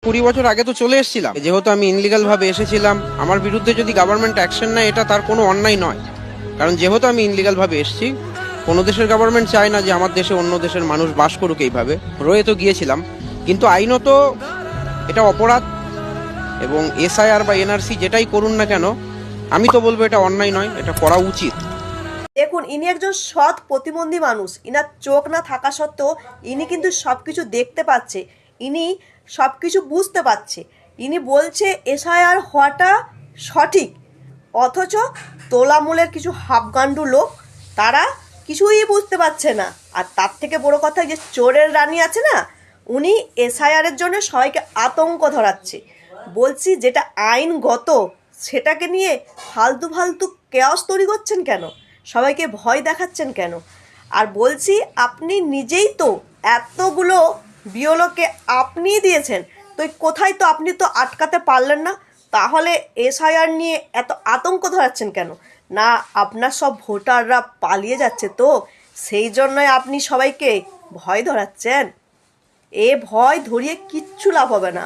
20 বছর আগে তো চলে এসেছিলাম, যেহেতু আমি ইনলিগাল ভাবে এসেছিলাম। আমার বিরুদ্ধে যদি গভর্নমেন্ট অ্যাকশন নেয় এটা তার কোনো অন্যায় নয়, কারণ যেহেতু আমি ইনলিগাল ভাবে এসেছি। কোনো দেশের গভর্নমেন্ট চায় না যে আমার দেশে অন্য দেশের মানুষ বাস করুক এইভাবে। রয়ে তো গিয়েছিলাম, কিন্তু আইনত এটা অপরাধ। এবং এসআইআর বা এনআরসি যেটাই করুন না কেন, আমি তো বলবো এটা অন্যায় নয়, এটা করা উচিত। দেখুন, ইনি একজন সৎ প্রতিবন্ধী মানুষ। ইনার চোখ না থাকা সত্ত্বেও ইনি কিন্তু সব কিছু দেখতে পাচ্ছে, ইনি সব কিছু বুঝতে পারছে। ইনি বলছে এসআইআর হওয়াটা সঠিক, অথচ তোলামূলের কিছু হাফগান্ডু লোক তারা কিছুই বুঝতে পারছে না। আর তার থেকে বড় কথা, যে চোরের রানী আছে না, উনি এসআইআরের জন্য সবাইকে আতঙ্ক ধরাচ্ছে। বলছি, যেটা আইনগত সেটাকে নিয়ে ফালতু ফালতু কেয়াস তৈরি করছেন কেন? সবাইকে ভয় দেখাচ্ছেন কেন? আর বলছি, আপনি নিজেই তো এতগুলো বিওলোকে আপনিই দিয়েছেন, তো কোথায় তো আপনি তো আটকাতে পারলেন না, তাহলে এসআইআর নিয়ে এত আতঙ্ক ধরাচ্ছেন কেন? না, আপনার সব ভোটাররা পালিয়ে যাচ্ছে তো সেই জন্যই আপনি সবাইকে ভয় ধরাচ্ছেন? এ ভয় ধরিয়ে কিচ্ছু লাভ হবে না।